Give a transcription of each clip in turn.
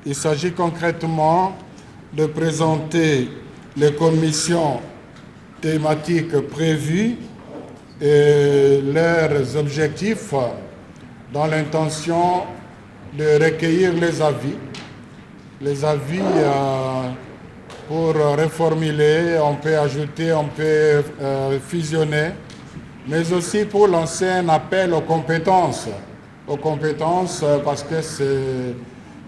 Il s'agit concrètement de présenter les commissions thématiques prévues et leurs objectifs dans l'intention de recueillir les avis. Les avis pour reformuler, on peut ajouter, on peut fusionner, mais aussi pour lancer un appel aux compétences parce que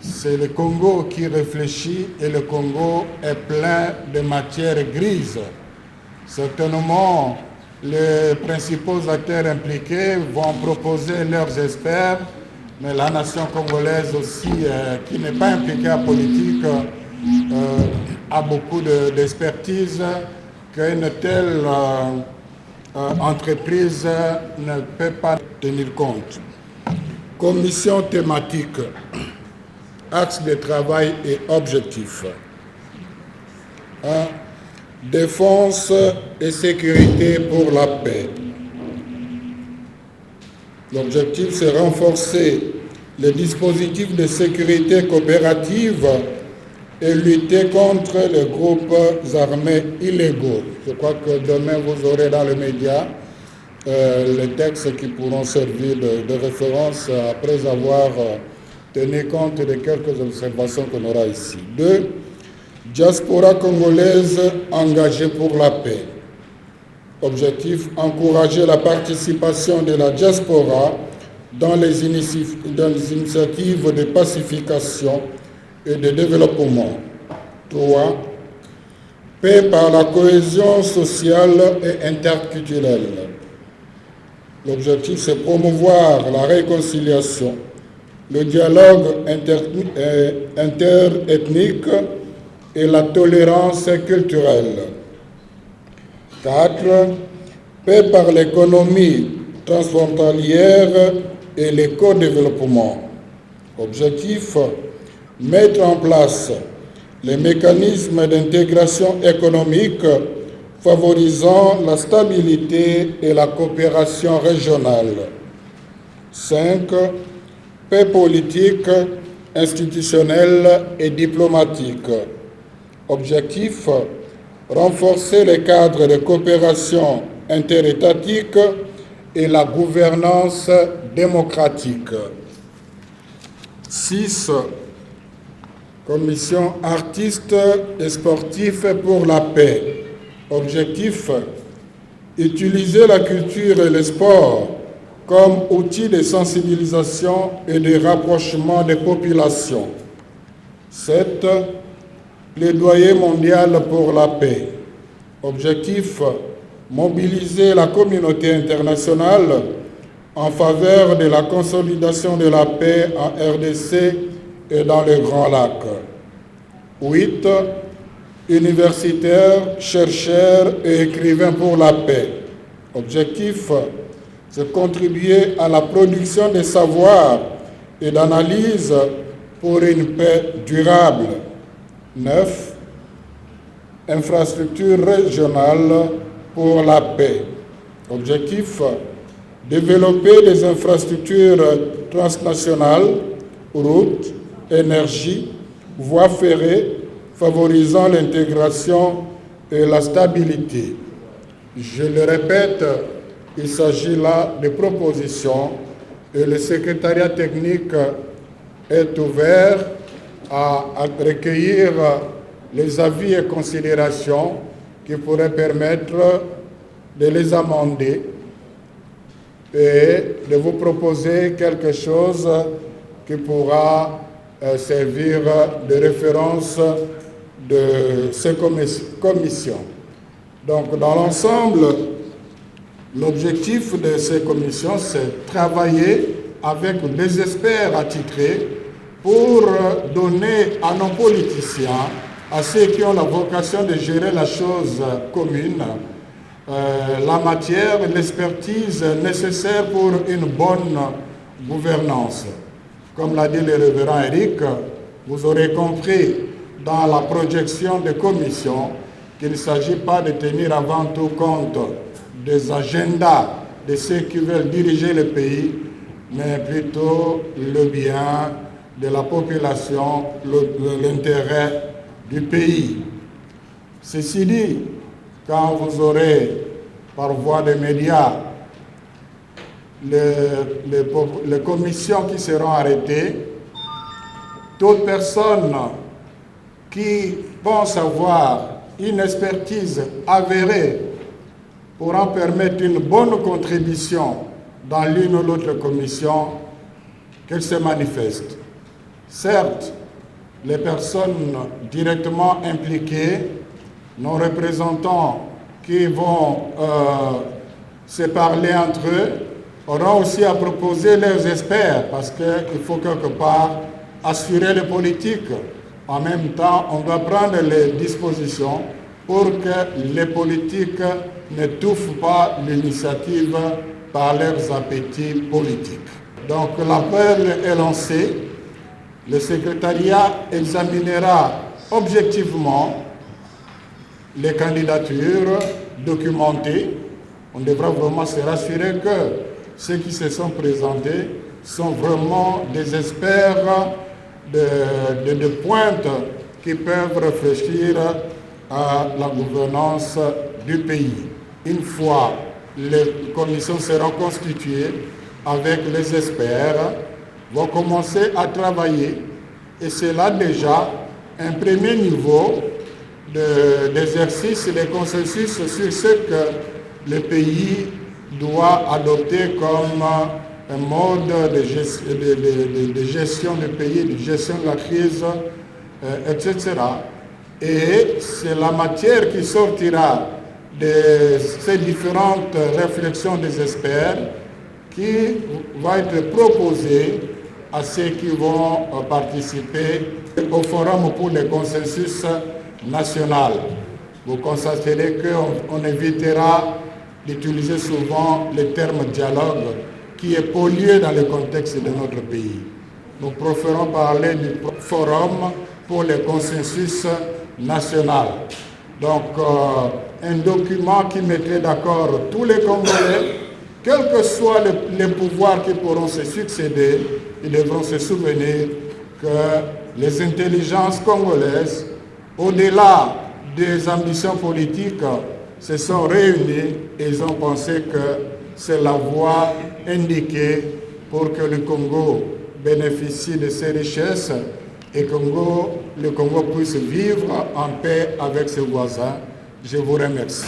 c'est le Congo qui réfléchit et le Congo est plein de matières grises. Certainement, les principaux acteurs impliqués vont proposer leurs experts, mais la nation congolaise aussi, qui n'est pas impliquée en politique, a beaucoup d'expertise qu'une telle entreprise ne peut pas tenir compte. Commission thématique, axe de travail et objectifs. 1. Défense et sécurité pour la paix. L'objectif, c'est renforcer les dispositifs de sécurité coopérative et lutter contre les groupes armés illégaux. Je crois que demain, vous aurez dans les médias les textes qui pourront servir de référence après avoir tenu compte de quelques observations qu'on aura ici. 2. Diaspora congolaise engagée pour la paix. Objectif, encourager la participation de la diaspora dans les initiatives de pacification et de développement. 3. Paix par la cohésion sociale et interculturelle. L'objectif, c'est promouvoir la réconciliation, le dialogue interethnique et la tolérance culturelle. 4. Paix par l'économie transfrontalière et l'éco-développement. Objectif, mettre en place les mécanismes d'intégration économique favorisant la stabilité et la coopération régionale. 5. Paix politique, institutionnelle et diplomatique. Objectif, renforcer les cadres de coopération interétatique et la gouvernance démocratique. 6. Commission artistes et sportifs pour la paix. Objectif, utiliser la culture et le sport comme outil de sensibilisation et de rapprochement des populations. 7. Plaidoyer mondial pour la paix. Objectif, mobiliser la communauté internationale en faveur de la consolidation de la paix en RDC et dans les Grands Lacs. 8. Universitaires, chercheurs et écrivains pour la paix. Objectif, c'est contribuer à la production de savoirs et d'analyse pour une paix durable. 9. Infrastructures régionales pour la paix. Objectif, développer des infrastructures transnationales, routes, énergie, voies ferrées, favorisant l'intégration et la stabilité. Je le répète, il s'agit là de propositions et le secrétariat technique est ouvert à recueillir les avis et considérations qui pourraient permettre de les amender et de vous proposer quelque chose qui pourra servir de référence de ces commissions. Donc, dans l'ensemble, l'objectif de ces commissions, c'est de travailler avec des experts attitrés pour donner à nos politiciens, à ceux qui ont la vocation de gérer la chose commune, la matière, l'expertise nécessaire pour une bonne gouvernance. Comme l'a dit le révérend Eric, vous aurez compris dans la projection des commissions qu'il ne s'agit pas de tenir avant tout compte des agendas de ceux qui veulent diriger le pays, mais plutôt le bien de la population, l'intérêt du pays. Ceci dit, quand vous aurez par voie des médias les commissions qui seront arrêtées, toute personne qui pense avoir une expertise avérée pourra permettre une bonne contribution dans l'une ou l'autre commission, qu'elle se manifeste. Certes, les personnes directement impliquées, nos représentants qui vont se parler entre eux, auront aussi à proposer leurs experts, parce qu'il faut quelque part assurer les politiques. En même temps, on doit prendre les dispositions pour que les politiques n'étouffent pas l'initiative par leurs appétits politiques. Donc l'appel est lancé. Le secrétariat examinera objectivement les candidatures documentées. On devra vraiment se rassurer que ceux qui se sont présentés sont vraiment des experts de pointe qui peuvent réfléchir à la gouvernance du pays. Une fois les commissions seront constituées avec les experts, vont commencer à travailler, et c'est là déjà un premier niveau d'exercice de consensus sur ce que le pays doit adopter comme un mode de gestion du pays, de gestion de la crise, etc. Et c'est la matière qui sortira de ces différentes réflexions des experts qui va être proposée à ceux qui vont participer au Forum pour le consensus national. Vous constaterez qu'on évitera d'utiliser souvent le terme dialogue qui est pollué dans le contexte de notre pays. Nous préférons parler du Forum pour le consensus national. Donc, un document qui mettrait d'accord tous les Congolais, quels que soient les pouvoirs qui pourront se succéder, ils devront se souvenir que les intelligences congolaises, au-delà des ambitions politiques, se sont réunies et ils ont pensé que c'est la voie indiquée pour que le Congo bénéficie de ses richesses et que le Congo puisse vivre en paix avec ses voisins. Je vous remercie.